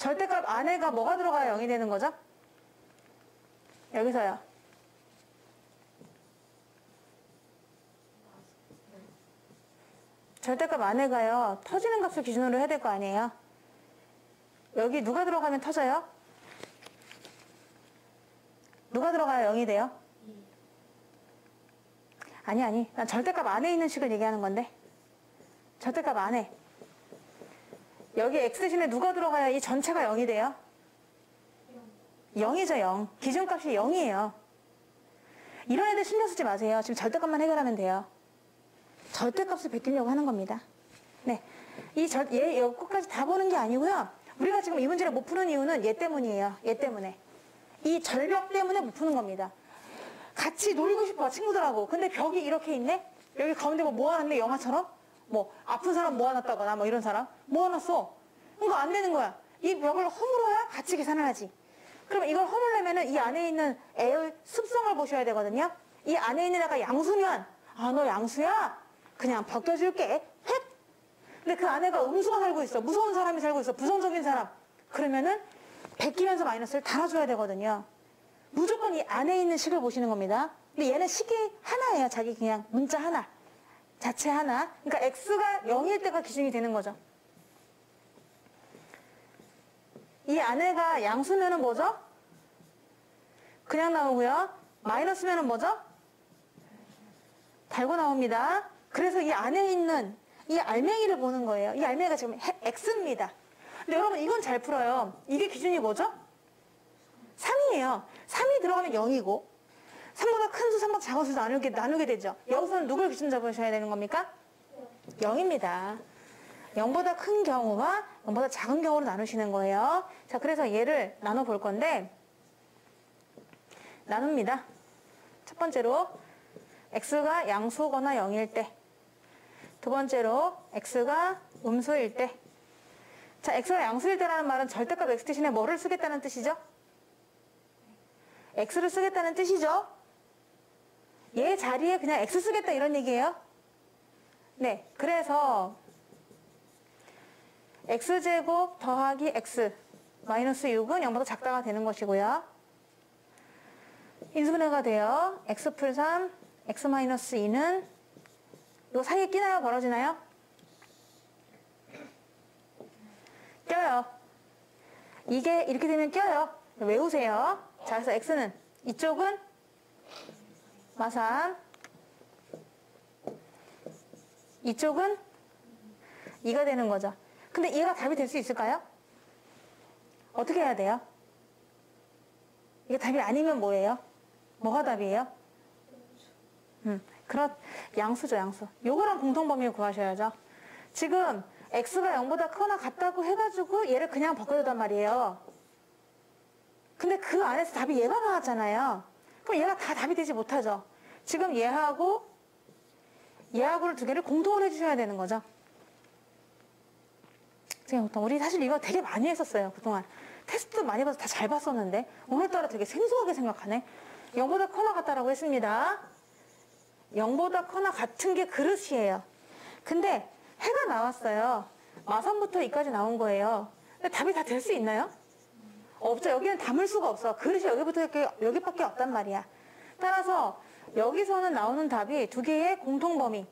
절대값 안에가 뭐가 들어가야 0이 되는 거죠? 여기서요. 절대값 안에가요. 터지는 값을 기준으로 해야 될 거 아니에요? 여기 누가 들어가면 터져요? 누가 들어가야 0이 돼요? 아니. 난 절대값 안에 있는 식을 얘기하는 건데. 절대값 안에. 여기 x 대신에 누가 들어가야 이 전체가 0이 돼요? 0이죠, 0. 기준값이 0이에요. 이런 애들 신경 쓰지 마세요. 지금 절대값만 해결하면 돼요. 절대값을 베끼려고 하는 겁니다. 네. 얘 여기까지 다 보는 게 아니고요. 우리가 지금 이 문제를 못 푸는 이유는 얘 때문이에요. 얘 때문에. 이 절벽 때문에 못 푸는 겁니다. 같이 놀고 싶어, 친구들하고. 근데 벽이 이렇게 있네? 여기 가운데 뭐 모아놨네, 영화처럼? 뭐, 아픈 사람 모아놨다거나, 뭐 이런 사람? 모아놨어. 그거 안 되는 거야. 이 벽을 허물어야 같이 계산을 하지. 그럼 이걸 허물려면은 이 안에 있는 애의 습성을 보셔야 되거든요. 이 안에 있는 애가 양수면, 아, 너 양수야? 그냥 벗겨줄게. 획! 근데 그 안에가 음수가 살고 있어. 무서운 사람이 살고 있어. 부정적인 사람. 그러면은, 베끼면서 마이너스를 달아줘야 되거든요. 무조건 이 안에 있는 식을 보시는 겁니다. 근데 얘는 식이 하나예요. 자기 그냥 문자 하나. 자체 하나. 그러니까 x가 0일 때가 기준이 되는 거죠. 이 안에가 양수면은 뭐죠? 그냥 나오고요. 마이너스면은 뭐죠? 달고 나옵니다. 그래서 이 안에 있는 이 알맹이를 보는 거예요. 이 알맹이가 지금 x입니다. 근데 여러분 이건 잘 풀어요. 이게 기준이 뭐죠? 3이에요. 3이 들어가면 0이고 3보다 큰 수, 3보다 작은 수 나누게 되죠. 여기서는 누굴 기준 잡으셔야 되는 겁니까? 0입니다. 0보다 큰 경우와 0보다 작은 경우로 나누시는 거예요. 자, 그래서 얘를 나눠 볼 건데 나눕니다. 첫 번째로 x가 양수거나 0일 때, 두 번째로 x가 음수일 때. 자, x가 양수일 때라는 말은 절대값 x 대신에 뭐를 쓰겠다는 뜻이죠? x를 쓰겠다는 뜻이죠? 얘 자리에 그냥 x 쓰겠다 이런 얘기예요? 네, 그래서 x제곱 더하기 x 마이너스 6은 0보다 작다가 되는 것이고요. 인수분해가 돼요. x 풀 3, x 마이너스 2는 이거 사이에 끼나요? 벌어지나요? 껴요. 이게 이렇게 되면 껴요. 외우세요. 자, 그래서 x는 이쪽은 마삼, 이쪽은 2가 되는 거죠. 근데 얘가 답이 될 수 있을까요? 어떻게 해야 돼요? 이게 답이 아니면 뭐예요? 뭐가 답이에요? 양수죠, 양수. 요거랑 공통범위를 구하셔야죠. 지금 x가 0보다 크거나 같다고 해가지고 얘를 그냥 바꿔줬단 말이에요. 근데 그 안에서 답이 얘가 나왔잖아요. 그럼 얘가 다 답이 되지 못하죠. 지금 얘하고를 두 개를 공통으로 해주셔야 되는 거죠. 우리 사실 이거 되게 많이 했었어요. 그동안. 테스트 많이 봐서 다 잘 봤었는데 오늘따라 되게 생소하게 생각하네. 0보다 커나 같다라고 했습니다. 0보다 커나 같은 게 그릇이에요. 근데 해가 나왔어요. 마선부터 2까지 나온 거예요. 근데 답이 다 될 수 있나요? 없죠. 여기는 담을 수가 없어. 그릇이 여기부터 여기밖에 없단 말이야. 따라서 여기서는 나오는 답이 두 개의 공통범위.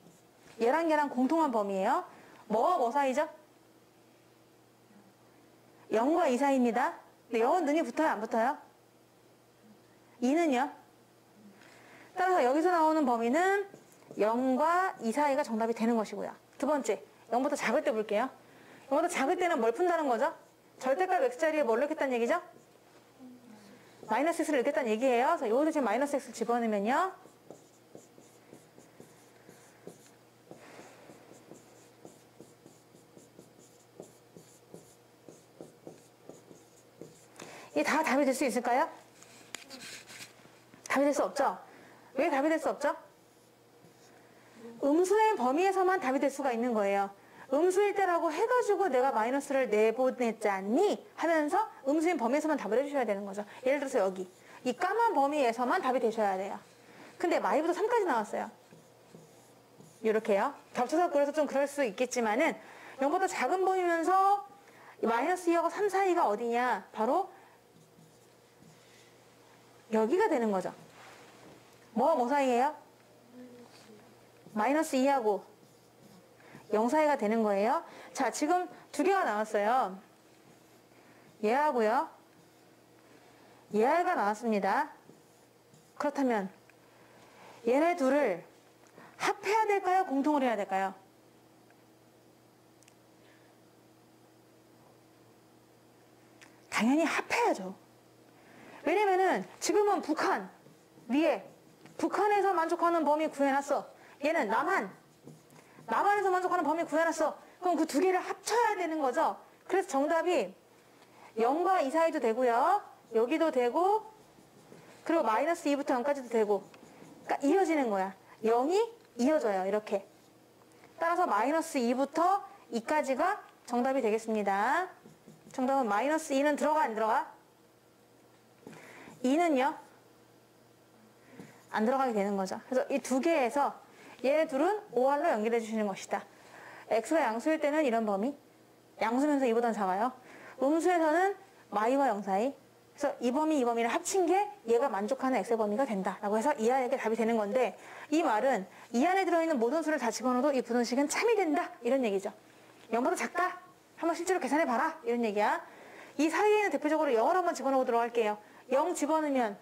얘랑 얘랑 공통한 범위예요. 뭐와 뭐 사이죠? 0과 2 사이입니다. 근데 0은 눈이 붙어요? 안 붙어요? 2는요? 따라서 여기서 나오는 범위는 0과 2 사이가 정답이 되는 것이고요. 두 번째, 0보다 작을 때 볼게요. 0보다 작을 때는 뭘 푼다는 거죠? 절대값 x자리에 뭘 넣겠다는 얘기죠? 마이너스 x를 넣겠다는 얘기예요. 그래서 여기서 지금 마이너스 x를 집어넣으면요. 이게 다 답이 될 수 있을까요? 답이 될 수 없죠? 왜 답이 될 수 없죠? 음수의 범위에서만 답이 될 수가 있는 거예요. 음수일 때라고 해가지고 내가 마이너스를 내보냈잖니 하면서 음수인 범위에서만 답을 해주셔야 되는 거죠. 예를 들어서 여기 이 까만 범위에서만 답이 되셔야 돼요. 근데 마이부터 3까지 나왔어요. 이렇게요. 겹쳐서 그래서 좀 그럴 수 있겠지만은 0보다 작은 범위면서 이 마이너스 2하고 3 사이가 어디냐? 바로 여기가 되는 거죠. 뭐와 뭐 사이예요? 마이너스 2하고 0 사이가 되는 거예요. 자, 지금 두 개가 나왔어요. 얘하고요. 얘가 나왔습니다. 그렇다면 얘네 둘을 합해야 될까요? 공통으로 해야 될까요? 당연히 합해야죠. 왜냐면은 지금은 북한 위에 북한에서 만족하는 범위 구해놨어. 얘는 남한에서 만족하는 범위 구해놨어. 그럼 그 두 개를 합쳐야 되는 거죠. 그래서 정답이 0과 2 사이도 되고요. 여기도 되고 그리고 마이너스 2부터 0까지도 되고 그러니까 이어지는 거야. 0이 이어져요. 이렇게. 따라서 마이너스 2부터 2까지가 정답이 되겠습니다. 정답은 마이너스 2는 들어가 안 들어가? 2는요? 안 들어가게 되는 거죠. 그래서 이 두 개에서 얘네 둘은 5R로 연결해 주시는 것이다. X가 양수일 때는 이런 범위. 양수면서 2보다는 작아요. 음수에서는 마이와 0 사이. 그래서 이 범위, 이 범위를 합친 게 얘가 만족하는 X의 범위가 된다라고 해서 이 안에 답이 되는 건데 이 말은 이 안에 들어있는 모든 수를 다 집어넣어도 이 분원식은 참이 된다. 이런 얘기죠. 0보다 작다. 한번 실제로 계산해봐라. 이런 얘기야. 이 사이에는 대표적으로 0을 한번 집어넣도록 할게요. 0 집어넣으면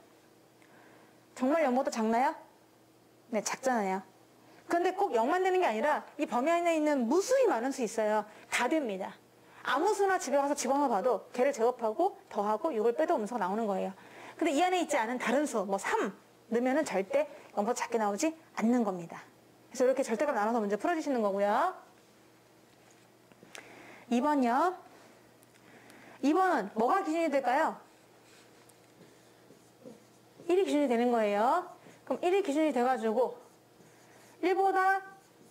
정말 0보다 작나요? 네, 작잖아요. 그런데 꼭 0만 되는 게 아니라 이 범위 안에 있는 무수히 많은 수 있어요. 다 됩니다. 아무 수나 집에 가서 집어넣어봐도 걔를 제곱하고 더하고 6을 빼도 음수가 나오는 거예요. 근데 이 안에 있지 않은 다른 수, 뭐 3 넣으면은 절대 0보다 작게 나오지 않는 겁니다. 그래서 이렇게 절대값 나눠서 문제 풀어주시는 거고요. 2번요. 2번은 뭐가 기준이 될까요? 1이 기준이 되는 거예요. 그럼 1이 기준이 돼가지고 1보다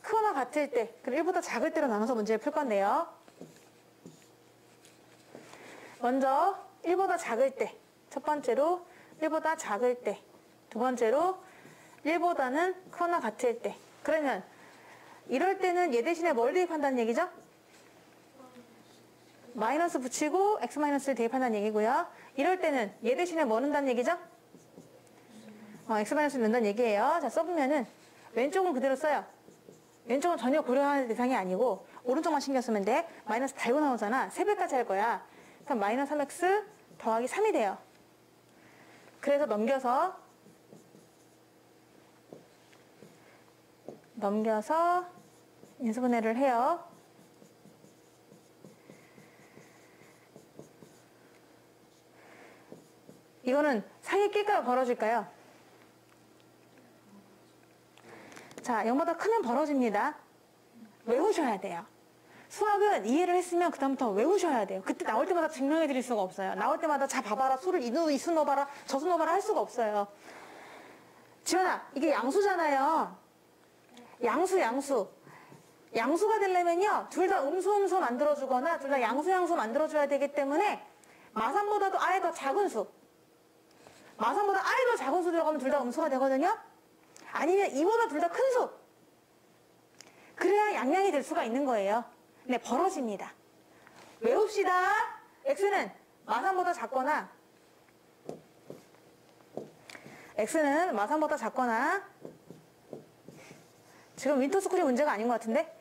크거나 같을 때, 그리고 1보다 작을 때로 나눠서 문제를 풀 건데요. 먼저 1보다 작을 때, 첫 번째로 1보다 작을 때, 두 번째로 1보다는 크거나 같을 때. 그러면 이럴 때는 얘 대신에 뭘 대입한다는 얘기죠? 마이너스 붙이고 x-를 대입한다는 얘기고요. 이럴 때는 얘 대신에 뭐 넣는다는 얘기죠? x-를 넣는다는 얘기예요. 자, 써보면은 왼쪽은 그대로 써요. 왼쪽은 전혀 고려하는 대상이 아니고 오른쪽만 신경 쓰면 돼. 마이너스 달고 나오잖아. 3배까지 할 거야. 그럼 마이너스 3x 더하기 3이 돼요. 그래서 넘겨서 인수분해를 해요. 이거는 사이에 낄까요? 벌어질까요? 자, 0보다 크면 벌어집니다. 외우셔야 돼요. 수학은 이해를 했으면 그다음부터 외우셔야 돼요. 그때 나올 때마다 증명해 드릴 수가 없어요. 나올 때마다 자 봐봐라, 수를 이 수 넣어봐라, 저 수 넣어봐라 할 수가 없어요. 지원아, 이게 양수잖아요. 양수가 되려면요, 둘 다 음수 만들어주거나 둘 다 양수 만들어줘야 되기 때문에 마삼보다도 아예 더 작은 수, 마삼보다 아예 더 작은 수 들어가면 둘 다 음수가 되거든요. 아니면 이보다 둘 다 큰 수. 그래야 양양이 될 수가 있는 거예요. 네, 벌어집니다. 외웁시다. x는 마삼보다 작거나 지금 윈터스쿨이 문제가 아닌 것 같은데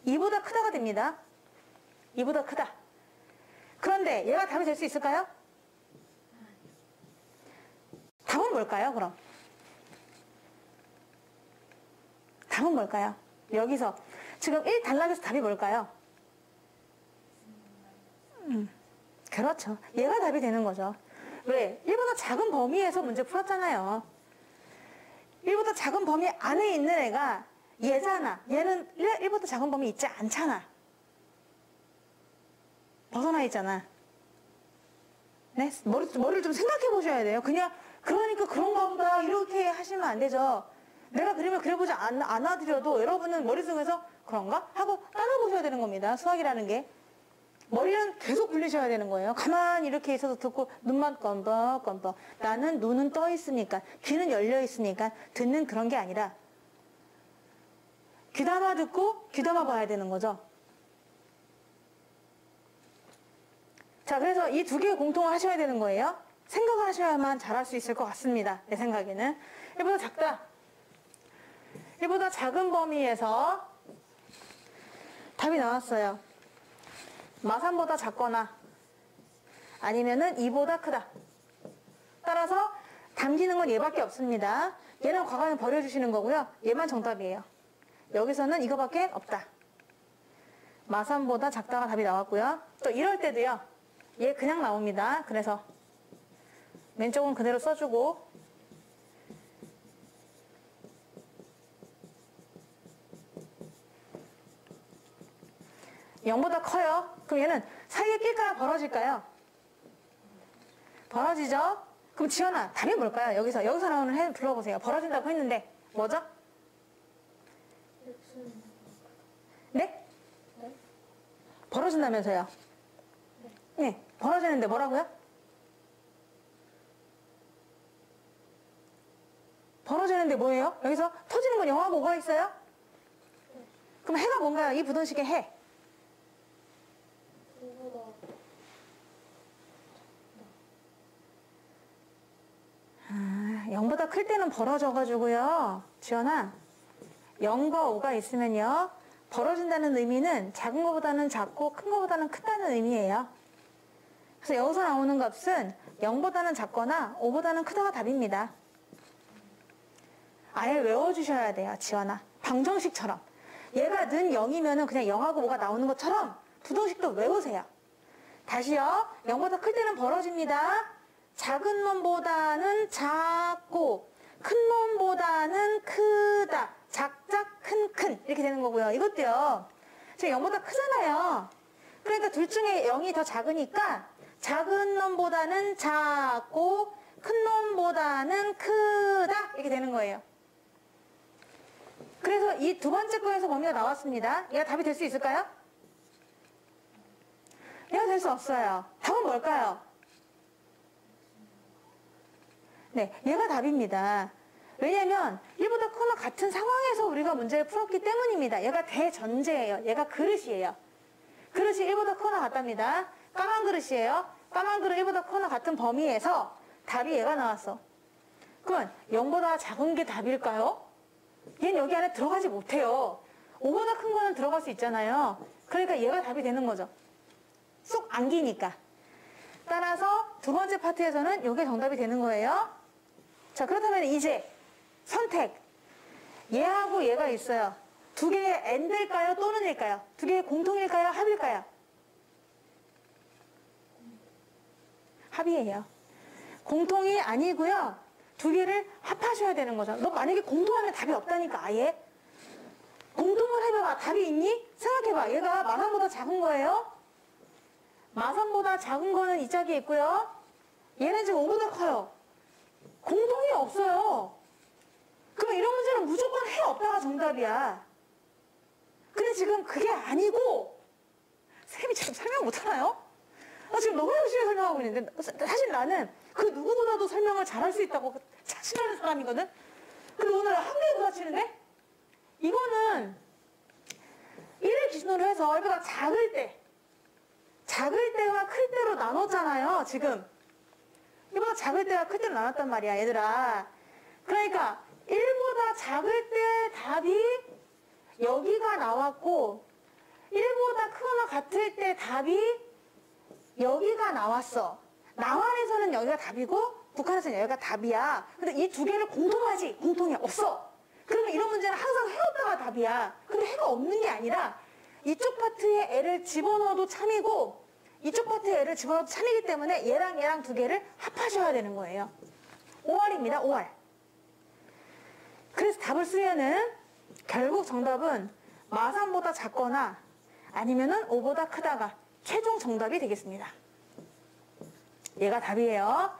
2보다 크다가 됩니다. 2보다 크다. 그런데 얘가 답이 될 수 있을까요? 답은 뭘까요, 그럼? 답은 뭘까요? 여기서 지금 1 단락에서 답이 뭘까요? 그렇죠. 얘가 답이 되는 거죠. 왜? 1보다 작은 범위에서 문제 풀었잖아요. 1보다 작은 범위 안에 있는 애가 얘잖아. 얘는 1보다 작은 범위 있지 않잖아. 벗어나 있잖아. 네? 머리를 좀 생각해 보셔야 돼요. 그러니까 그런가 보다 이렇게 하시면 안 되죠. 내가 그림을 그려보지 않아드려도 여러분은 머릿속에서 그런가? 하고 따라보셔야 되는 겁니다. 수학이라는 게. 머리는 계속 굴리셔야 되는 거예요. 가만히 이렇게 있어서 듣고 눈만 껌뻑껌뻑. 나는 눈은 떠 있으니까, 귀는 열려 있으니까 듣는 그런 게 아니라 귀담아 듣고 귀담아 봐야 되는 거죠. 자, 그래서 이 두 개의 공통을 하셔야 되는 거예요. 생각을 하셔야만 잘할 수 있을 것 같습니다. 내 생각에는. 1보다 작다. 1보다 작은 범위에서 답이 나왔어요. 마3보다 작거나 아니면은 2보다 크다. 따라서 담기는 건 얘밖에 없습니다. 얘는 과감히 버려주시는 거고요. 얘만 정답이에요. 여기서는 이거밖에 없다. 마3보다 작다가 답이 나왔고요. 또 이럴 때도요. 얘 그냥 나옵니다. 그래서 왼쪽은 그대로 써주고 0보다 커요. 그럼 얘는 사이에 낄까요? 벌어질까요? 벌어지죠? 그럼 지연아, 답이 뭘까요? 여기서 나오는 해 불러보세요. 벌어진다고 했는데 뭐죠? 네? 벌어진다면서요? 네. 벌어지는데 뭐라고요? 벌어지는데 뭐예요? 여기서 터지는 건 0하고 5가 있어요? 그럼 해가 뭔가요? 이 부등식의 해. 0보다 클 때는 벌어져가지고요. 지연아, 0과 5가 있으면요. 벌어진다는 의미는 작은 것보다는 작고 큰 것보다는 크다는 의미예요. 그래서 여기서 나오는 값은 0보다는 작거나 5보다는 크다가 답입니다. 아예 외워주셔야 돼요. 지연아. 방정식처럼. 얘가 는 0이면 그냥 0하고 5가 나오는 것처럼 부등식도 외우세요. 다시요. 0보다 클 때는 벌어집니다. 작은 놈보다는 작고 큰 놈보다는 크다. 작작 큰 이렇게 되는 거고요. 이것도요. 지금 0보다 크잖아요. 그러니까 둘 중에 0이 더 작으니까 작은 놈보다는 작고 큰 놈보다는 크다. 이렇게 되는 거예요. 그래서 이 두 번째 거에서 범위가 나왔습니다. 얘가 답이 될 수 있을까요? 얘가 될 수 없어요. 답은 뭘까요? 네, 얘가 답입니다. 왜냐면 1보다 크거나 같은 상황에서 우리가 문제를 풀었기 때문입니다. 얘가 대전제예요. 얘가 그릇이에요. 그릇이 1보다 크거나 같답니다. 까만 그릇이에요. 까만 그릇 1보다 크거나 같은 범위에서 답이 얘가 나왔어. 그러면 0보다 작은 게 답일까요? 얘는 여기 안에 들어가지 못해요. 5보다 큰 거는 들어갈 수 있잖아요. 그러니까 얘가 답이 되는 거죠. 쏙 안기니까. 따라서 두 번째 파트에서는 이게 정답이 되는 거예요. 자, 그렇다면 이제 선택. 얘하고 얘가 있어요. 두 개의 AND일까요? 또는 일까요? 두 개의 공통일까요? 합일까요? 합이에요. 공통이 아니고요. 두 개를 합하셔야 되는 거죠. 너 만약에 공통하면 답이 없다니까 아예. 공통을 해봐봐. 답이 있니? 생각해봐. 얘가 마3보다 작은 거예요. 마3보다 작은 거는 이 짝에 있고요. 얘는 지금 5보다 커요. 공통이 없어요. 그럼 이런 문제는 무조건 해 없다가 정답이야. 근데 지금 그게 아니고 쌤이 지금 설명 못하나요? 나 지금 너무 열심히 설명하고 있는데 사실 나는 그 누구보다도 설명을 잘할 수 있다고 자신하는 사람이거든? 근데 오늘 한 개에 부딪히는데? 이거는 1을 기준으로 해서 1보다 작을 때와 클 때로 나눴잖아요, 지금. 1보다 작을 때와 클 때로 나눴단 말이야, 얘들아. 그러니까 1보다 작을 때 답이 여기가 나왔고 1보다 크거나 같을 때 답이 여기가 나왔어. 남한에서는 여기가 답이고 북한에서는 여기가 답이야. 근데 이 두 개를 공통하지? 공통이 없어. 그러면 이런 문제는 항상 해 없다가 답이야. 근데 해가 없는 게 아니라 이쪽 파트에 애를 집어넣어도 참이고 이쪽 파트에 애를 집어넣어도 참이기 때문에 얘랑 두 개를 합하셔야 되는 거예요. 5월입니다. 5월. 그래서 답을 쓰면은 결국 정답은 마3보다 작거나 아니면은 5보다 크다가 최종 정답이 되겠습니다. 얘가 답이에요.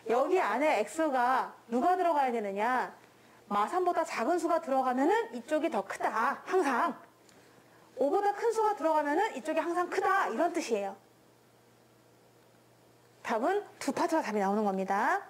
여기 안에 x가 누가 들어가야 되느냐? 마3보다 작은 수가 들어가면은 이쪽이 더 크다. 항상. 5보다 큰 수가 들어가면은 이쪽이 항상 크다. 이런 뜻이에요. 답은 두 파트가 답이 나오는 겁니다.